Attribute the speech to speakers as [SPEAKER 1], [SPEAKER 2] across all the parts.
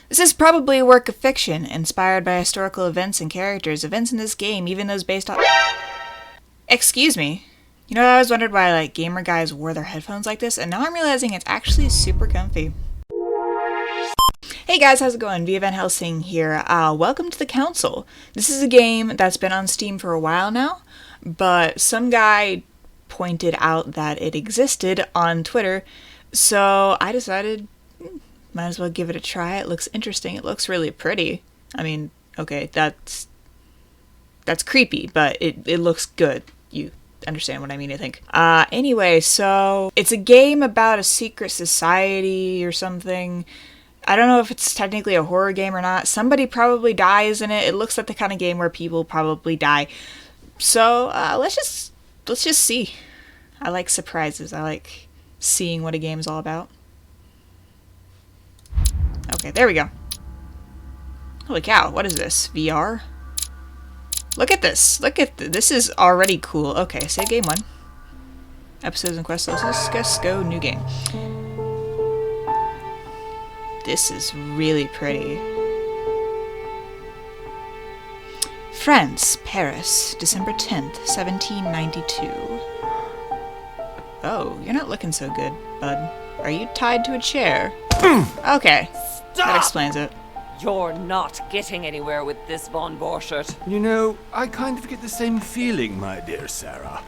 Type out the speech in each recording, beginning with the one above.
[SPEAKER 1] This is probably a work of fiction, inspired by historical events and characters. Events in this game, even those based on... Excuse me. You know, I always wondered why, like, gamer guys wore their headphones like this, and now I'm realizing it's actually super comfy. Hey guys, how's it going? Via Van Helsing here. Welcome to the Council. This is a game that's been on Steam for a while now, but some guy pointed out that it existed on Twitter, so I decided, might as well give it a try. It looks interesting. It looks really pretty. I mean, okay, that's creepy, but it looks good. You understand what I mean, I think. Anyway, so it's a game about a secret society or something. I don't know if it's technically a horror game or not. Somebody probably dies in it. It looks like the kind of game where people probably die. So let's just see. I like surprises. I like seeing what a game is all about. Okay, there we go. Holy cow, what is this? VR? Look at this. This is already cool. Okay, save game 1. Episodes and quests. Let's go new game. This is really pretty. France, Paris, December 10th, 1792. Oh, you're not looking so good, bud. Are you tied to a chair? Okay,
[SPEAKER 2] Stop!
[SPEAKER 1] that explains it.
[SPEAKER 2] You're not getting anywhere with this, Von Borchert.
[SPEAKER 3] You know, I kind of get the same feeling, my dear Sarah.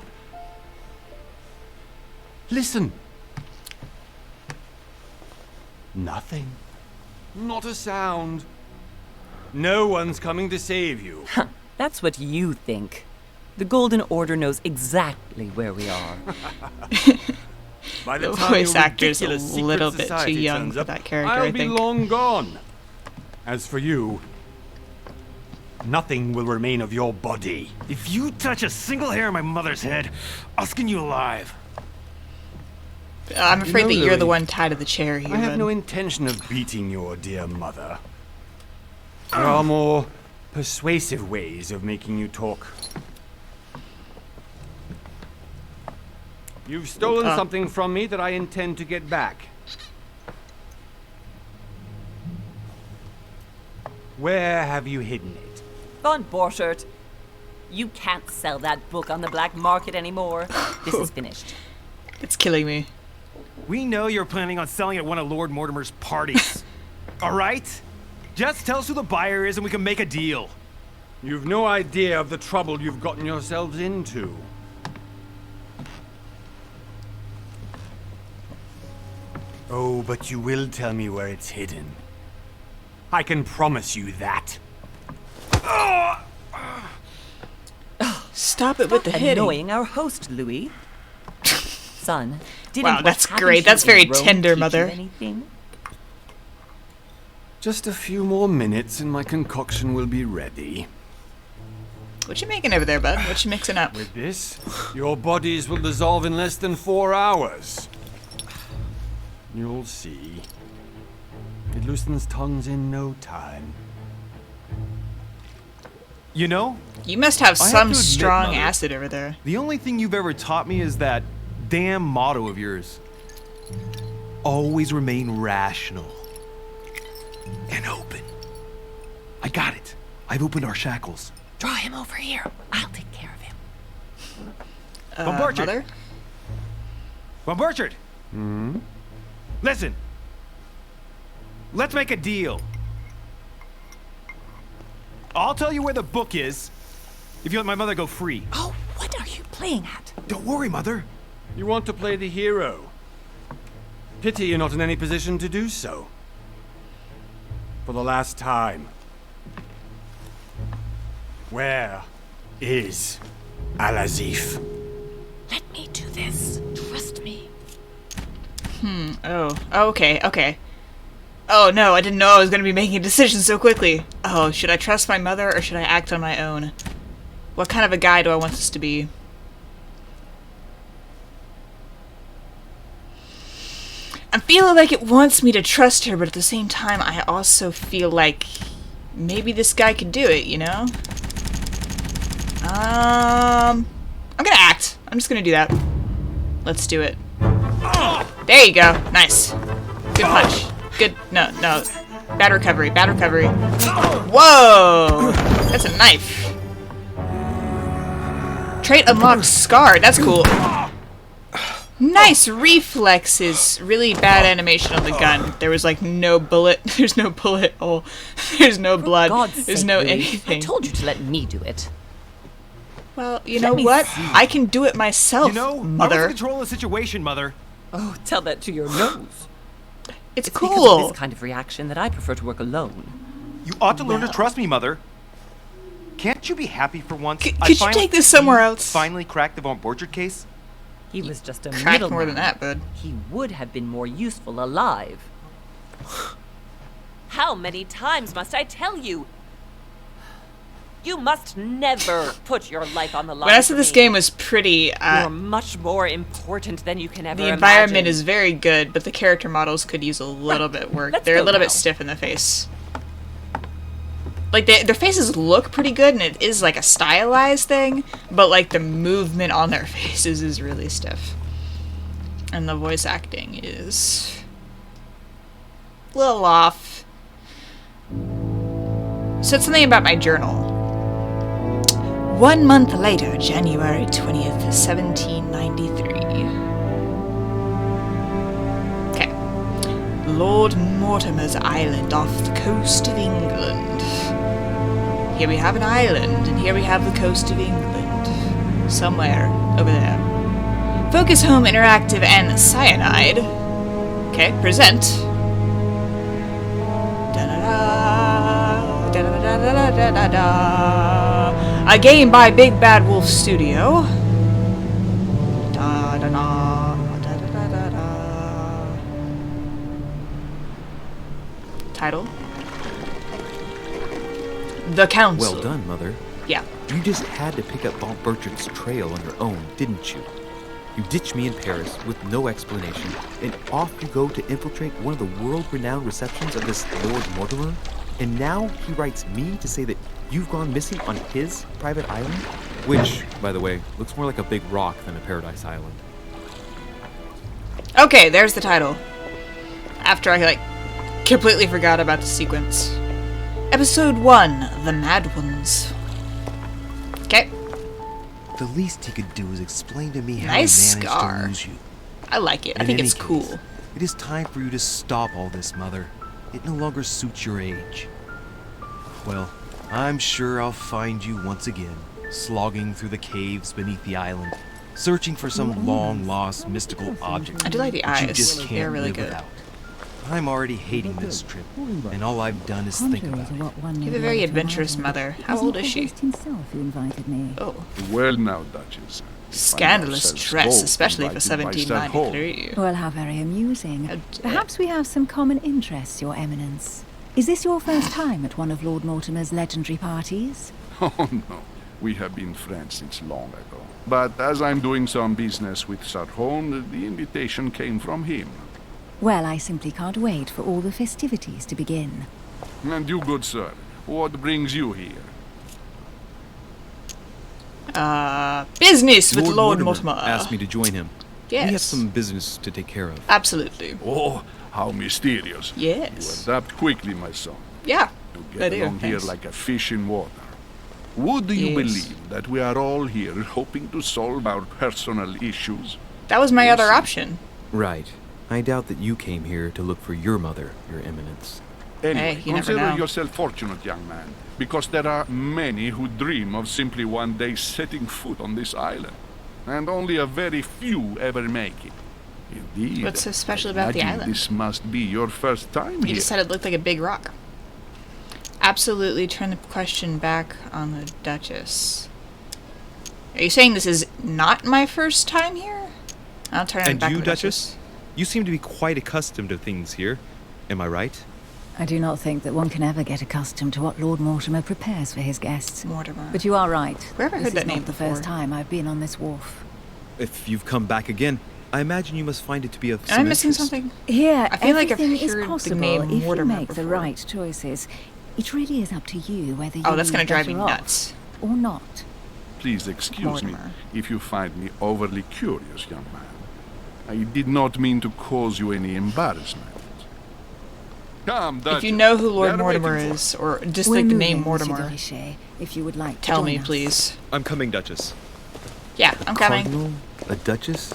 [SPEAKER 3] Listen. Nothing. Not a sound. No one's coming to save you.
[SPEAKER 2] That's what you think. The Golden Order knows exactly where we are.
[SPEAKER 3] By
[SPEAKER 1] The
[SPEAKER 3] time
[SPEAKER 1] voice
[SPEAKER 3] your
[SPEAKER 1] actor's a
[SPEAKER 3] ridiculous secret
[SPEAKER 1] little bit too
[SPEAKER 3] society
[SPEAKER 1] young
[SPEAKER 3] turns
[SPEAKER 1] for
[SPEAKER 3] up,
[SPEAKER 1] that character,
[SPEAKER 3] I'll
[SPEAKER 1] I
[SPEAKER 3] be
[SPEAKER 1] think.
[SPEAKER 3] long gone. As for you, nothing will remain of your body.
[SPEAKER 4] If you touch a single hair on my mother's head, I'll skin you alive.
[SPEAKER 1] I'm afraid
[SPEAKER 3] You know,
[SPEAKER 1] that you're the
[SPEAKER 3] Louis,
[SPEAKER 1] one tied to the chair here,
[SPEAKER 3] I have
[SPEAKER 1] bud.
[SPEAKER 3] no intention of beating your dear mother. There are more persuasive ways of making you talk. You've stolen something from me that I intend to get back. Where have you hidden it?
[SPEAKER 2] Von Borchert, you can't sell that book on the black market anymore. This is finished.
[SPEAKER 1] It's killing me.
[SPEAKER 4] We know you're planning on selling at one of Lord Mortimer's parties. All right? Just tell us who the buyer is and we can make a deal.
[SPEAKER 3] You've no idea of the trouble you've gotten yourselves into. Oh, but you will tell me where it's hidden. I can promise you that.
[SPEAKER 1] Stop it with the hitting.
[SPEAKER 2] Annoying our host, Louis. Son, didn't
[SPEAKER 1] Wow,
[SPEAKER 2] what
[SPEAKER 1] that's
[SPEAKER 2] happened
[SPEAKER 1] great.
[SPEAKER 2] to
[SPEAKER 1] That's
[SPEAKER 2] you in
[SPEAKER 1] very
[SPEAKER 2] Rome
[SPEAKER 1] tender,
[SPEAKER 2] teach you
[SPEAKER 1] Mother.
[SPEAKER 2] anything?
[SPEAKER 3] Just a few more minutes and my concoction will be ready.
[SPEAKER 1] What you making over there, bud? What you mixing up?
[SPEAKER 3] With this, your bodies will dissolve in less than 4 hours. You'll see. It loosens tongues in no time.
[SPEAKER 4] You know,
[SPEAKER 1] You must have
[SPEAKER 4] I have
[SPEAKER 1] some
[SPEAKER 4] to admit,
[SPEAKER 1] strong
[SPEAKER 4] Mother,
[SPEAKER 1] acid over there.
[SPEAKER 4] the only thing you've ever taught me is that damn motto of yours. Always remain rational. And open. I got it. I've opened our shackles.
[SPEAKER 2] Draw him over here. I'll take care of him.
[SPEAKER 4] Von Borchert.
[SPEAKER 1] Mother?
[SPEAKER 4] Von Borchert! Listen. Let's make a deal. I'll tell you where the book is if you let my mother go free.
[SPEAKER 2] Oh, what are you playing at?
[SPEAKER 4] Don't worry, Mother.
[SPEAKER 3] You want to play the hero. Pity you're not in any position to do so. For the last time. Where is Al-Azif?
[SPEAKER 2] Let me do this. Trust me.
[SPEAKER 1] Oh, okay. Oh no, I didn't know I was going to be making a decision so quickly. Oh, should I trust my mother or should I act on my own? What kind of a guy do I want this to be? I'm feeling like it wants me to trust her, but at the same time, I also feel like maybe this guy could do it, you know? I'm gonna act. I'm just gonna do that. Let's do it. There you go. Nice. Good punch. Good. No. Bad recovery, bad recovery. Whoa! That's a knife. Trait unlocked scar. That's cool. Nice reflexes. Really bad animation on the gun. There was like no bullet. There's no bullet hole. There's no blood.
[SPEAKER 2] God's
[SPEAKER 1] There's
[SPEAKER 2] sake,
[SPEAKER 1] no
[SPEAKER 2] Louis,
[SPEAKER 1] anything.
[SPEAKER 2] I told you to let me do it.
[SPEAKER 1] Well, you know what? I can do it myself,
[SPEAKER 4] I was
[SPEAKER 1] mother.
[SPEAKER 4] in control of the situation, Mother.
[SPEAKER 2] Oh, tell that to your nose.
[SPEAKER 1] It's
[SPEAKER 2] It's because of
[SPEAKER 1] cool.
[SPEAKER 2] this kind of reaction that I prefer to work alone.
[SPEAKER 4] You ought to learn to trust me, Mother. Can't you be happy for once?
[SPEAKER 1] Could you take this somewhere else?
[SPEAKER 4] Finally cracked the Von Borchert case?
[SPEAKER 2] He was just a
[SPEAKER 1] Cracked
[SPEAKER 2] middleman.
[SPEAKER 1] more than that, bud.
[SPEAKER 2] He would have been more useful alive. How many times must I tell you? You must never put your life on the line.
[SPEAKER 1] When I said
[SPEAKER 2] for
[SPEAKER 1] this
[SPEAKER 2] me.
[SPEAKER 1] game was pretty,
[SPEAKER 2] You're much more important than you can ever
[SPEAKER 1] the environment
[SPEAKER 2] imagine.
[SPEAKER 1] is very good, but the character models could use a little bit work.
[SPEAKER 2] Let's
[SPEAKER 1] They're a
[SPEAKER 2] go
[SPEAKER 1] little
[SPEAKER 2] now.
[SPEAKER 1] bit stiff in the face. Like, their faces look pretty good, and it is like a stylized thing, but like the movement on their faces is really stiff. And the voice acting is a little off. Said something about my journal. 1 month later, January 20th, 1793. Okay. Lord Mortimer's Island off the coast of England. Here we have an island, and here we have the coast of England. Somewhere over there. Focus Home Interactive and Cyanide. Okay, present. Da-da-da, da-da-da-da-da-da-da. A game by Big Bad Wolf Studio. Da-da-da, da-da-da-da-da. Title? The Council.
[SPEAKER 5] Well done, Mother.
[SPEAKER 1] Yeah.
[SPEAKER 5] You just had to pick up Von Bertrand's trail on your own, didn't you? You ditched me in Paris with no explanation, and off you go to infiltrate one of the world-renowned receptions of this Lord Mortimer? And now he writes me to say that you've gone missing on his private island? Which, by the way, looks more like a big rock than a paradise island.
[SPEAKER 1] Okay, there's the title. After I, like, completely forgot about the sequence. Episode 1, The Mad Ones. Okay,
[SPEAKER 4] The least he could do is explain to me how
[SPEAKER 1] Nice
[SPEAKER 4] he managed
[SPEAKER 1] scar.
[SPEAKER 4] to lose you.
[SPEAKER 1] I like it. I
[SPEAKER 4] In
[SPEAKER 1] think
[SPEAKER 4] any
[SPEAKER 1] it's
[SPEAKER 4] case,
[SPEAKER 1] cool.
[SPEAKER 4] It is time for you to stop all this, Mother. It no longer suits your age. Well, I'm sure I'll find you once again, slogging through the caves beneath the island, searching for some long-lost mystical object
[SPEAKER 1] I do like the
[SPEAKER 4] that you
[SPEAKER 1] eyes.
[SPEAKER 4] just can't
[SPEAKER 1] They're really
[SPEAKER 4] live
[SPEAKER 1] good.
[SPEAKER 4] without. I'm already hating this trip, and all I've done is think about it.
[SPEAKER 1] You have a very adventurous mother. How old is she?
[SPEAKER 6] Himself who invited me.
[SPEAKER 1] Oh,
[SPEAKER 7] Well now, Duchess.
[SPEAKER 1] scandalous
[SPEAKER 7] ourselves
[SPEAKER 1] dress,
[SPEAKER 7] both
[SPEAKER 1] especially for
[SPEAKER 7] invited by Sir Hall.
[SPEAKER 1] 1793.
[SPEAKER 6] Well, how very amusing.
[SPEAKER 1] How
[SPEAKER 6] Perhaps we have some common interests, Your Eminence. Is this your first time at one of Lord Mortimer's legendary parties?
[SPEAKER 7] Oh no, we have been friends since long ago. But as I'm doing some business with Sir Hall, the invitation came from him.
[SPEAKER 6] Well, I simply can't wait for all the festivities to begin.
[SPEAKER 7] And you, good sir, what brings you here?
[SPEAKER 1] Business with Lord Mortimer.
[SPEAKER 5] asked me to join him.
[SPEAKER 1] Yes.
[SPEAKER 5] We have some business to take care of.
[SPEAKER 1] Absolutely.
[SPEAKER 7] Oh, how mysterious.
[SPEAKER 1] Yes.
[SPEAKER 7] You adapt quickly, my son.
[SPEAKER 1] Yeah.
[SPEAKER 7] You
[SPEAKER 1] I
[SPEAKER 7] get
[SPEAKER 1] do,
[SPEAKER 7] along here
[SPEAKER 1] thanks.
[SPEAKER 7] like a fish in water. Would you
[SPEAKER 1] Yes.
[SPEAKER 7] believe that we are all here hoping to solve our personal issues?
[SPEAKER 1] That was my
[SPEAKER 7] Yes.
[SPEAKER 1] other option.
[SPEAKER 5] Right. I doubt that you came here to look for your mother, Your Eminence.
[SPEAKER 7] Anyway,
[SPEAKER 1] Hey, you never
[SPEAKER 7] consider
[SPEAKER 1] know.
[SPEAKER 7] yourself fortunate, young man, because there are many who dream of simply one day setting foot on this island, and only a very few ever make it. Indeed.
[SPEAKER 1] What's so special
[SPEAKER 7] I
[SPEAKER 1] about the
[SPEAKER 7] imagine
[SPEAKER 1] island?
[SPEAKER 7] This must be your first time
[SPEAKER 1] You
[SPEAKER 7] here.
[SPEAKER 1] just said it looked like a big rock. Absolutely turn the question back on the Duchess. Are you saying this is not my first time here? I'll turn it
[SPEAKER 4] And
[SPEAKER 1] back
[SPEAKER 4] you,
[SPEAKER 1] on the
[SPEAKER 4] Duchess? You seem to be quite accustomed to things here. Am I right?
[SPEAKER 6] I do not think that one can ever get accustomed to what Lord Mortimer prepares for his guests.
[SPEAKER 1] Mortimer.
[SPEAKER 6] But you are right.
[SPEAKER 1] Where have I
[SPEAKER 6] This
[SPEAKER 1] heard that
[SPEAKER 6] is
[SPEAKER 1] name
[SPEAKER 6] not the
[SPEAKER 1] before?
[SPEAKER 6] first time I've been on this wharf.
[SPEAKER 4] If you've come back again, I imagine you must find it to be of
[SPEAKER 1] Am
[SPEAKER 4] some
[SPEAKER 1] I missing
[SPEAKER 4] interest.
[SPEAKER 1] something?
[SPEAKER 6] Here,
[SPEAKER 1] I feel like I've
[SPEAKER 6] everything is
[SPEAKER 1] heard the
[SPEAKER 6] possible
[SPEAKER 1] name
[SPEAKER 6] if you
[SPEAKER 1] Mortimer
[SPEAKER 6] make the
[SPEAKER 1] before.
[SPEAKER 6] right choices. It really is up to you whether you
[SPEAKER 1] Oh, that's
[SPEAKER 6] going
[SPEAKER 1] gonna
[SPEAKER 6] to
[SPEAKER 1] drive me nuts.
[SPEAKER 6] or not.
[SPEAKER 7] Please excuse me
[SPEAKER 1] Mortimer.
[SPEAKER 7] if you find me overly curious, young man. I did not mean to cause you any embarrassment. Come,
[SPEAKER 1] If
[SPEAKER 7] Duchess.
[SPEAKER 1] you know who Lord
[SPEAKER 7] They're
[SPEAKER 1] Mortimer
[SPEAKER 7] waiting for-
[SPEAKER 1] is, or just
[SPEAKER 6] We're
[SPEAKER 1] like the
[SPEAKER 6] moving,
[SPEAKER 1] name
[SPEAKER 6] Monsieur
[SPEAKER 1] Mortimer,
[SPEAKER 6] de Richet, if you would like to
[SPEAKER 1] tell
[SPEAKER 6] join
[SPEAKER 1] me,
[SPEAKER 6] us.
[SPEAKER 1] please.
[SPEAKER 5] I'm coming, Duchess.
[SPEAKER 1] Yeah, I'm coming.
[SPEAKER 5] Cardinal? A Duchess?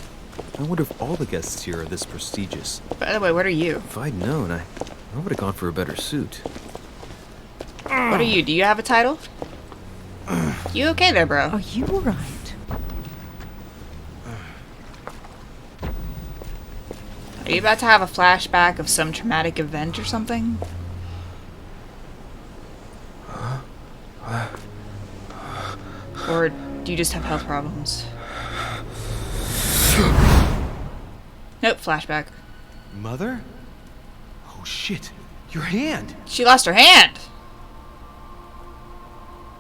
[SPEAKER 5] I wonder if all the guests here are this prestigious.
[SPEAKER 1] By the way, what are you?
[SPEAKER 5] If I'd known, I would have gone for a better suit.
[SPEAKER 1] What are you? Do you have a title? You okay there, bro?
[SPEAKER 6] Are you alright?
[SPEAKER 1] Are you about to have a flashback of some traumatic event or something? Or do you just have health problems? Nope, flashback.
[SPEAKER 4] Mother? Oh shit, your hand!
[SPEAKER 1] She lost her hand!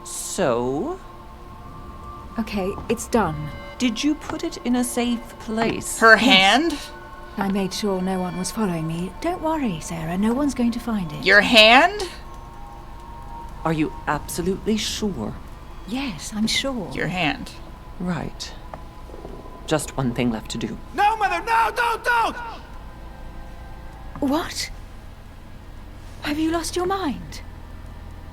[SPEAKER 2] So,
[SPEAKER 6] Okay, it's done.
[SPEAKER 2] did you put it in a safe place?
[SPEAKER 1] Her hand?
[SPEAKER 6] I made sure no one was following me. Don't worry, Sarah, no one's going to find it.
[SPEAKER 1] Your hand?
[SPEAKER 2] Are you absolutely sure?
[SPEAKER 6] Yes, I'm sure.
[SPEAKER 1] Your hand.
[SPEAKER 2] Right. Just one thing left to do.
[SPEAKER 4] No, Mother, no, don't!
[SPEAKER 6] What? Have you lost your mind?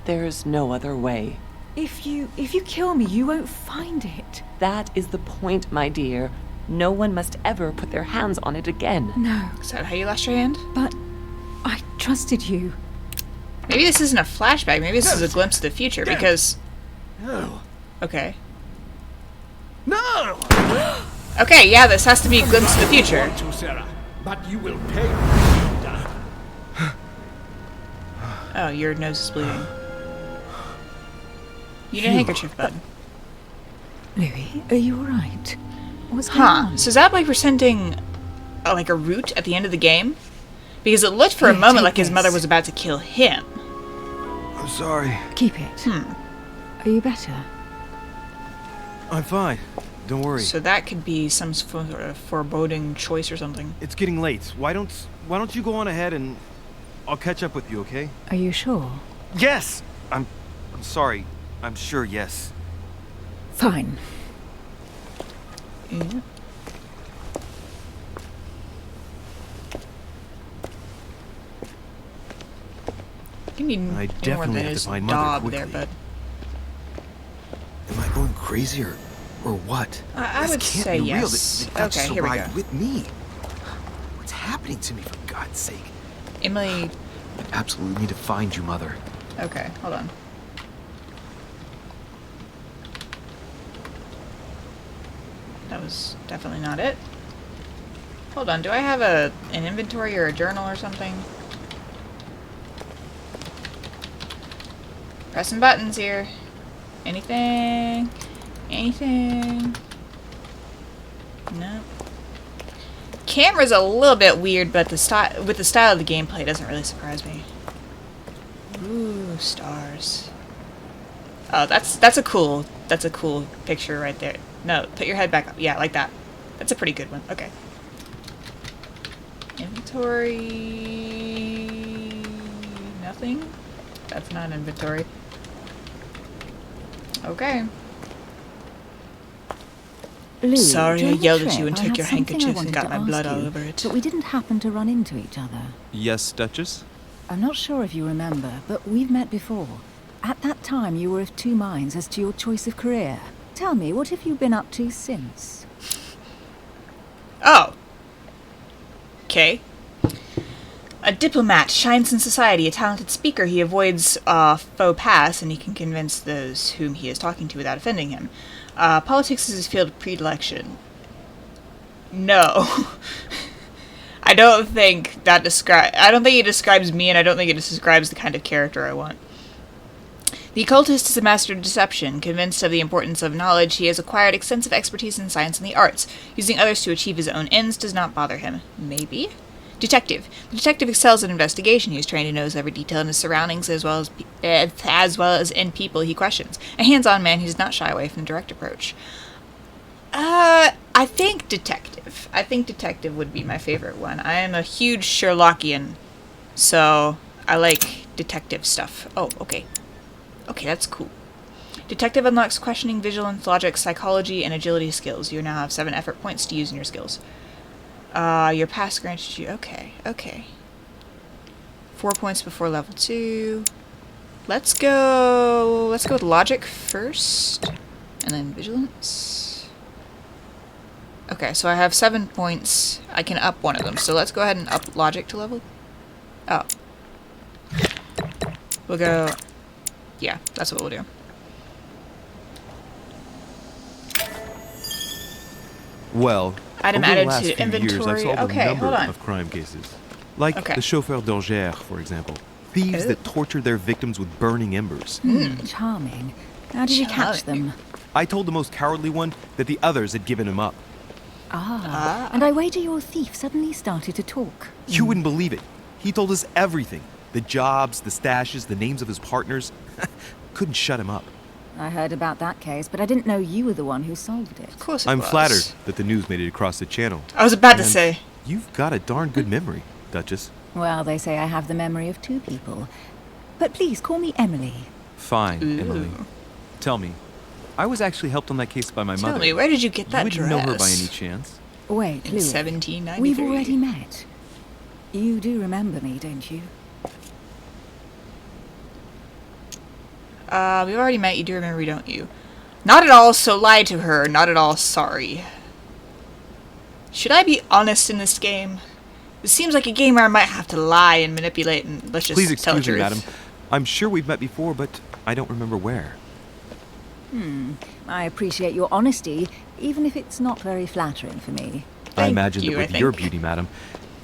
[SPEAKER 2] There's no other way.
[SPEAKER 6] If you kill me, you won't find it.
[SPEAKER 2] That is the point, my dear. No one must ever put their hands on it again.
[SPEAKER 6] No,
[SPEAKER 1] Is that how you lost your hand?
[SPEAKER 6] but I trusted you.
[SPEAKER 1] Maybe this isn't a flashback. Maybe this is a glimpse of the future, because...
[SPEAKER 4] No.
[SPEAKER 1] Okay.
[SPEAKER 4] No!
[SPEAKER 1] Okay, yeah, this has to be a glimpse of the future.
[SPEAKER 8] To Sarah, but you will pay.
[SPEAKER 1] Oh, your nose is bleeding. You need a handkerchief, bud.
[SPEAKER 6] Louis, are you alright? What's going
[SPEAKER 1] Huh.
[SPEAKER 6] on?
[SPEAKER 1] So is that like presenting like a route at the end of the game? Because it looked for a
[SPEAKER 6] Here,
[SPEAKER 1] moment
[SPEAKER 6] take
[SPEAKER 1] like his
[SPEAKER 6] this.
[SPEAKER 1] mother was about to kill him.
[SPEAKER 4] I'm sorry.
[SPEAKER 6] Keep it. Are you better?
[SPEAKER 4] I'm fine. Don't worry.
[SPEAKER 1] So that could be some sort of foreboding choice or something.
[SPEAKER 4] It's getting late. Why don't you go on ahead and I'll catch up with you, okay?
[SPEAKER 6] Are you sure?
[SPEAKER 4] Yes! I'm sorry. I'm sure, yes.
[SPEAKER 6] Fine.
[SPEAKER 1] Yeah. You need
[SPEAKER 4] I
[SPEAKER 1] more
[SPEAKER 4] definitely
[SPEAKER 1] than
[SPEAKER 4] have to
[SPEAKER 1] his
[SPEAKER 4] find Mother
[SPEAKER 1] dog there,
[SPEAKER 4] quickly.
[SPEAKER 1] but
[SPEAKER 5] Am I going crazy or what?
[SPEAKER 1] I
[SPEAKER 5] This
[SPEAKER 1] would
[SPEAKER 5] can't
[SPEAKER 1] say
[SPEAKER 5] be real.
[SPEAKER 1] yes.
[SPEAKER 5] They've got
[SPEAKER 1] Okay,
[SPEAKER 5] to
[SPEAKER 1] here we
[SPEAKER 5] ride
[SPEAKER 1] go.
[SPEAKER 5] with me. What's happening to me, for God's sake?
[SPEAKER 1] Emily.
[SPEAKER 5] I absolutely need to find you, Mother.
[SPEAKER 1] Okay, hold on. That was definitely not it. Hold on, do I have an inventory or a journal or something? Pressing buttons here. Anything? Anything? No. Camera's a little bit weird, but the style with the style of the gameplay doesn't really surprise me. Ooh, stars. Oh, that's a cool picture right there. No, put your head back up. Yeah, like that. That's a pretty good one. Okay. Inventory. Nothing. That's not inventory. Okay.
[SPEAKER 6] Louis,
[SPEAKER 1] Sorry, I
[SPEAKER 6] during the
[SPEAKER 1] yelled at
[SPEAKER 6] trip,
[SPEAKER 1] you and
[SPEAKER 6] I
[SPEAKER 1] took
[SPEAKER 6] had
[SPEAKER 1] your
[SPEAKER 6] something I
[SPEAKER 1] handkerchief and
[SPEAKER 6] wanted
[SPEAKER 1] got
[SPEAKER 6] to
[SPEAKER 1] my
[SPEAKER 6] ask
[SPEAKER 1] blood all
[SPEAKER 6] you,
[SPEAKER 1] over it.
[SPEAKER 6] But we didn't happen to run into each other.
[SPEAKER 5] Yes, Duchess?
[SPEAKER 6] I'm not sure if you remember, but we've met before. At that time, you were of two minds as to your choice of career. Tell me, what have you been up to since?
[SPEAKER 1] Oh. Okay. A diplomat shines in society, a talented speaker. He avoids faux pas, and he can convince those whom he is talking to without offending him. Politics is his field of predilection. No. I don't think it describes me, and I don't think it describes the kind of character I want. The occultist is a master of deception. Convinced of the importance of knowledge, he has acquired extensive expertise in science and the arts. Using others to achieve his own ends does not bother him. Maybe? Detective. The detective excels at investigation. He is trained and knows every detail in his surroundings as well as in people he questions. A hands-on man, he does not shy away from the direct approach. I think detective. I think detective would be my favorite one. I am a huge Sherlockian, so I like detective stuff. Oh, okay. Okay, that's cool. Detective unlocks questioning, vigilance, logic, psychology, and agility skills. You now have 7 effort points to use in your skills. Your past granted you... Okay, okay. 4 points before level 2. Let's go with logic first, and then vigilance. Okay, so I have 7 points. I can up one of them, so let's go ahead and up logic to level. Oh. We'll go... Yeah, that's what we'll do.
[SPEAKER 4] Well,
[SPEAKER 1] Item
[SPEAKER 4] over the
[SPEAKER 1] added
[SPEAKER 4] last
[SPEAKER 1] to
[SPEAKER 4] few years, I've
[SPEAKER 1] inventory.
[SPEAKER 4] solved
[SPEAKER 1] Okay,
[SPEAKER 4] a number
[SPEAKER 1] hold on.
[SPEAKER 4] of crime cases. Like
[SPEAKER 1] Okay.
[SPEAKER 4] the chauffeur d'Angers, for example. Thieves
[SPEAKER 1] Oh.
[SPEAKER 4] that tortured their victims with burning embers.
[SPEAKER 6] Charming. How did you catch them?
[SPEAKER 4] I told the most cowardly one that the others had given him up.
[SPEAKER 6] And I wager your thief suddenly started to talk.
[SPEAKER 4] You wouldn't believe it. He told us everything. The jobs, the stashes, the names of his partners. Couldn't shut him up.
[SPEAKER 6] I heard about that case, but I didn't know you were the one who solved it.
[SPEAKER 1] Of course it
[SPEAKER 4] I'm
[SPEAKER 1] was.
[SPEAKER 4] flattered that the news made it across the channel.
[SPEAKER 1] I was about to
[SPEAKER 4] And
[SPEAKER 1] say.
[SPEAKER 4] You've got a darn good memory, Duchess.
[SPEAKER 6] Well, they say I have the memory of 2 people. But please call me Emily.
[SPEAKER 4] Fine,
[SPEAKER 1] Ooh.
[SPEAKER 4] Emily. Tell me, I was actually helped on that case by my
[SPEAKER 1] Tell
[SPEAKER 4] mother.
[SPEAKER 1] me, where did you get that
[SPEAKER 4] You wouldn't
[SPEAKER 1] dress?
[SPEAKER 4] know her by any chance.
[SPEAKER 6] Wait,
[SPEAKER 1] In
[SPEAKER 6] Louis.
[SPEAKER 1] 1793.
[SPEAKER 6] We've already met. You do remember me, don't you?
[SPEAKER 1] We've already met. You do remember, don't you? Not at all, so lie to her. Not at all, sorry. Should I be honest in this game? This seems like a game where I might have to lie and manipulate and let's just
[SPEAKER 4] Please
[SPEAKER 1] tell the
[SPEAKER 4] excuse me,
[SPEAKER 1] truth.
[SPEAKER 4] madam. I'm sure we've met before, but I don't remember where.
[SPEAKER 6] I appreciate your honesty, even if it's not very flattering for me.
[SPEAKER 4] I
[SPEAKER 1] Thank
[SPEAKER 4] imagine
[SPEAKER 1] you,
[SPEAKER 4] that with
[SPEAKER 1] I
[SPEAKER 4] your
[SPEAKER 1] think.
[SPEAKER 4] beauty, madam,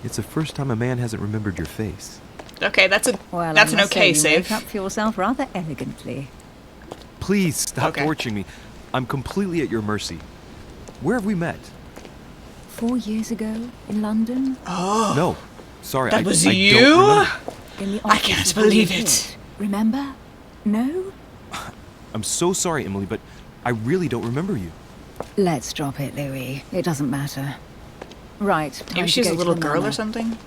[SPEAKER 4] it's the first time a man hasn't remembered your face.
[SPEAKER 1] Okay, that's
[SPEAKER 6] Well,
[SPEAKER 1] an
[SPEAKER 6] I must
[SPEAKER 1] okay
[SPEAKER 6] say, you
[SPEAKER 1] save.
[SPEAKER 6] make up for yourself rather elegantly.
[SPEAKER 4] Please stop
[SPEAKER 1] Okay.
[SPEAKER 4] torturing me. I'm completely at your mercy. Where have we met?
[SPEAKER 6] 4 years ago in London,
[SPEAKER 4] No. Sorry,
[SPEAKER 1] That
[SPEAKER 4] I
[SPEAKER 1] was
[SPEAKER 4] I don't
[SPEAKER 1] you?
[SPEAKER 4] remember.
[SPEAKER 6] in the
[SPEAKER 1] I
[SPEAKER 6] office
[SPEAKER 1] can't
[SPEAKER 6] of
[SPEAKER 1] believe
[SPEAKER 6] William
[SPEAKER 1] it.
[SPEAKER 6] Pitt. Remember? No?
[SPEAKER 4] I'm so sorry, Emily, but I really don't remember you.
[SPEAKER 6] Let's drop it, Louis. It doesn't matter. Right. time
[SPEAKER 1] Maybe
[SPEAKER 6] to
[SPEAKER 1] she's
[SPEAKER 6] go
[SPEAKER 1] a
[SPEAKER 6] to
[SPEAKER 1] little
[SPEAKER 6] the
[SPEAKER 1] girl or
[SPEAKER 6] manor.
[SPEAKER 1] something?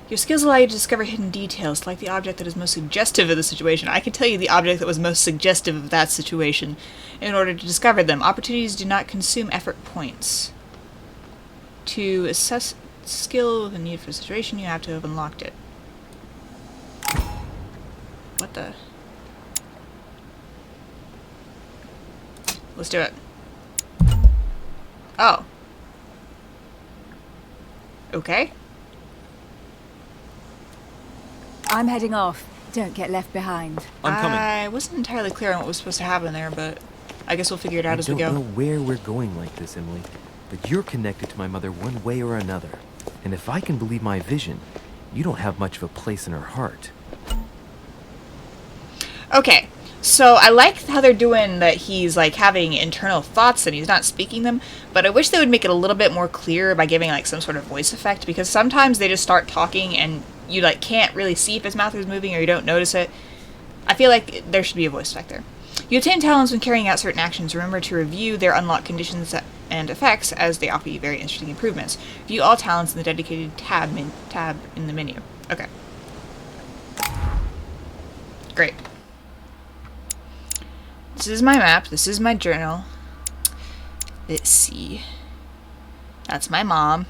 [SPEAKER 1] Your skills allow you to discover hidden details, like the object that is most suggestive of the situation. I can tell you the object that was most suggestive of that situation in order to discover them. Opportunities do not consume effort points. To assess skill with a need for the situation, you have to have unlocked it. What the? Let's do it. Oh. Okay.
[SPEAKER 6] I'm heading off. Don't get left behind.
[SPEAKER 4] I'm coming.
[SPEAKER 1] I wasn't entirely clear on what was supposed to happen there, but I guess we'll figure it out as we
[SPEAKER 5] I don't
[SPEAKER 1] go.
[SPEAKER 5] know where we're going like this, Emily, but you're connected to my mother one way or another. And if I can believe my vision, you don't have much of a place in her heart.
[SPEAKER 1] Okay, so I like how they're doing that he's like having internal thoughts and he's not speaking them, but I wish they would make it a little bit more clear by giving like some sort of voice effect, because sometimes they just start talking and you like can't really see if his mouth is moving or you don't notice it. I feel like there should be a voice effect there. You obtain talents when carrying out certain actions. Remember to review their unlocked conditions and effects, as they offer you very interesting improvements. View all talents in the dedicated tab in the menu. Okay. Great. This is my map. This is my journal. Let's see. That's my mom.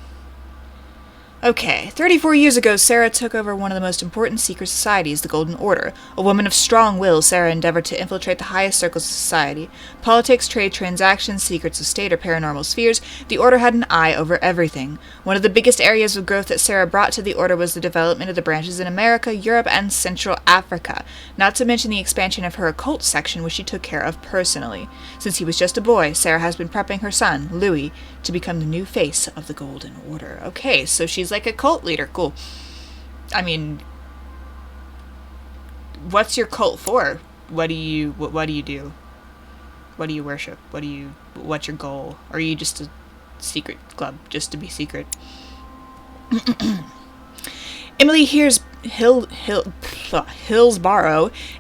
[SPEAKER 1] Okay, 34 years ago, Sarah took over one of the most important secret societies, the Golden Order. A woman of strong will, Sarah endeavored to infiltrate the highest circles of society. Politics, trade, transactions, secrets of state, or paranormal spheres, the Order had an eye over everything. One of the biggest areas of growth that Sarah brought to the Order was the development of the branches in America, Europe, and Central Africa, not to mention the expansion of her occult section, which she took care of personally. Since he was just a boy, Sarah has been prepping her son, Louis, to become the new face of the Golden Order. Okay, so she's like a cult leader. Cool. I mean, what's your cult for? What do you do? What do you worship? What's your goal? Or are you just a secret club just to be secret? Emily hears Hillsborough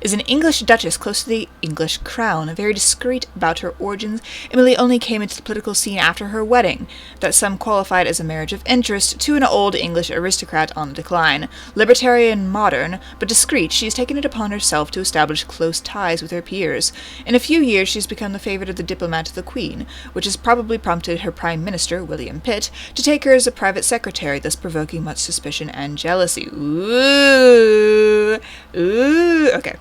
[SPEAKER 1] is an English duchess close to the English crown. Very discreet about her origins, Emily only came into the political scene after her wedding, that some qualified as a marriage of interest, to an old English aristocrat on the decline. Libertarian modern, but discreet, she has taken it upon herself to establish close ties with her peers. In a few years she has become the favourite of the diplomat to the Queen, which has probably prompted her Prime Minister, William Pitt, to take her as a private secretary, thus provoking much suspicion and jealousy. Ooh. Okay.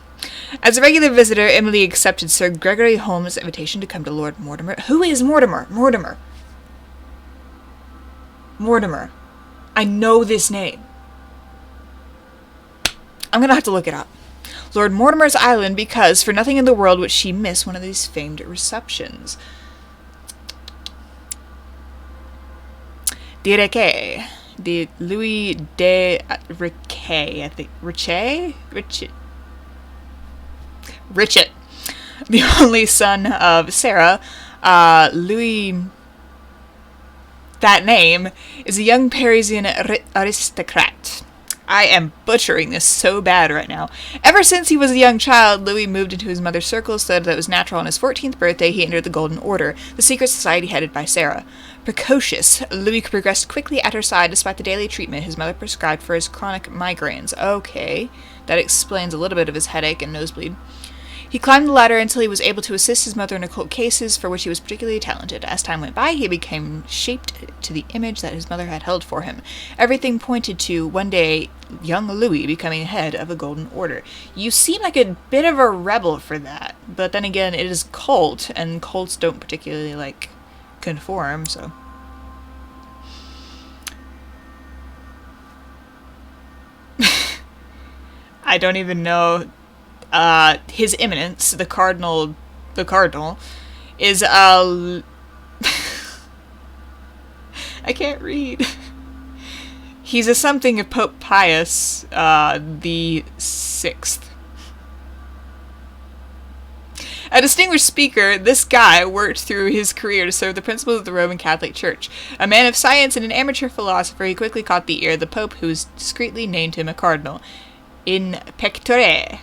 [SPEAKER 1] As a regular visitor, Emily accepted Sir Gregory Holmes' invitation to come to Lord Mortimer. Who is Mortimer? Mortimer. I know this name. I'm gonna have to look it up. Lord Mortimer's Island, because for nothing in the world would she miss one of these famed receptions. De Riquet. The Louis de Riquet, I think. Richet. The only son of Sarah, Louis, that name, is a young Parisian aristocrat. I am butchering this so bad right now. Ever since he was a young child, Louis moved into his mother's circle, so that it was natural on his 14th birthday he entered the Golden Order, the secret society headed by Sarah. Precocious, Louis progressed quickly at her side despite the daily treatment his mother prescribed for his chronic migraines. Okay, that explains a little bit of his headache and nosebleed. He climbed the ladder until he was able to assist his mother in occult cases, for which he was particularly talented. As time went by, he became shaped to the image that his mother had held for him. Everything pointed to, one day, young Louis becoming head of a Golden Order. You seem like a bit of a rebel for that, but then again, it is cult, and cults don't particularly, conform, so... I don't even know... His Eminence, the Cardinal, is, I can't read. He's a something of Pope Pius, the 6th. A distinguished speaker, this guy worked through his career to serve the principles of the Roman Catholic Church. A man of science and an amateur philosopher, he quickly caught the ear of the Pope, who discreetly named him a cardinal. In pectore.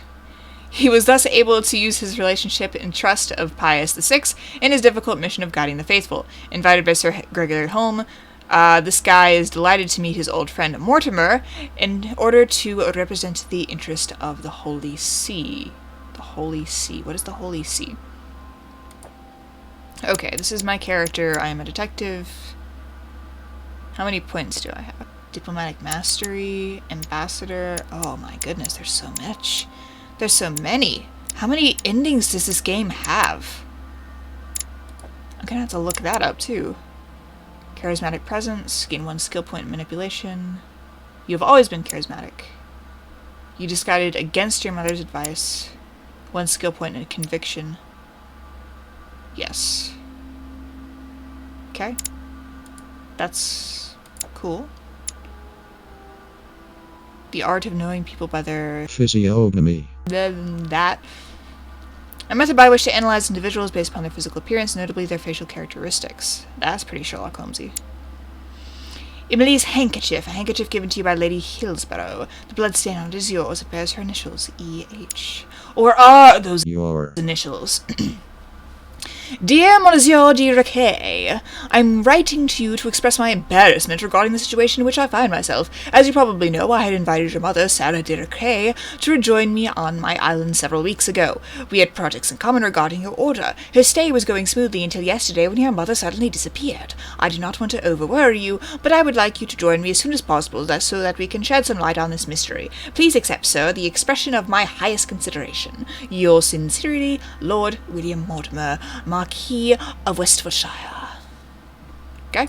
[SPEAKER 1] He was thus able to use his relationship and trust of Pius VI in his difficult mission of guiding the faithful. Invited by Sir Gregory Holmes, this guy is delighted to meet his old friend Mortimer in order to represent the interest of the Holy See. The Holy See. What is the Holy See? Okay, this is my character. I am a detective. How many points do I have? Diplomatic Mastery, Ambassador. Oh my goodness, there's so much. There's so many. How many endings does this game have? I'm gonna have to look that up too. Charismatic Presence, gain 1 skill point in Manipulation. You have always been charismatic. You decided against your mother's advice. 1 skill point in Conviction. Yes. Okay. That's cool. The art of knowing people by their
[SPEAKER 9] physiognomy.
[SPEAKER 1] That. A method by which to analyze individuals based upon their physical appearance, notably their facial characteristics. That's pretty Sherlock Holmesy. Emily's handkerchief, a handkerchief given to you by Lady Hillsborough. The bloodstain on it is yours. It bears her initials, E.H. Or are those your initials? Dear Monsieur de Riquet, I'm writing to you to express my embarrassment regarding the situation in which I find myself. As you probably know, I had invited your mother, Sarah de Riquet, to rejoin me on my island several weeks ago. We had projects in common regarding your order. Her stay was going smoothly until yesterday when your mother suddenly disappeared. I do not want to over-worry you, but I would like you to join me as soon as possible so that we can shed some light on this mystery. Please accept, sir, the expression of my highest consideration. Yours sincerely, Lord William Mortimer, Marquis of Westphalshire. Okay?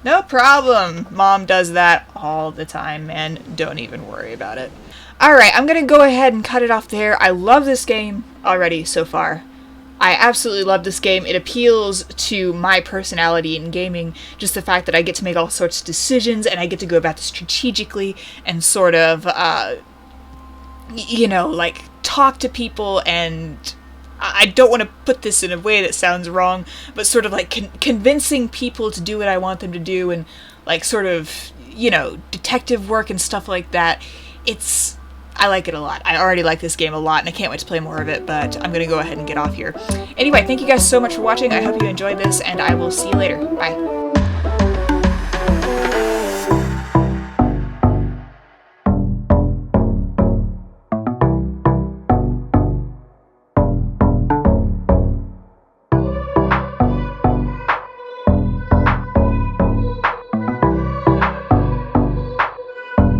[SPEAKER 1] No problem. Mom does that all the time, man. Don't even worry about it. Alright, I'm gonna go ahead and cut it off there. I love this game already so far. I absolutely love this game. It appeals to my personality in gaming. Just the fact that I get to make all sorts of decisions and I get to go about this strategically and sort of, talk to people, and I don't want to put this in a way that sounds wrong, but sort of like convincing people to do what I want them to do, and like sort of, detective work and stuff like that. I like it a lot. I already like this game a lot, and I can't wait to play more of it, but I'm going to go ahead and get off here. Anyway, thank you guys so much for watching. I hope you enjoyed this, and I will see you later. Bye.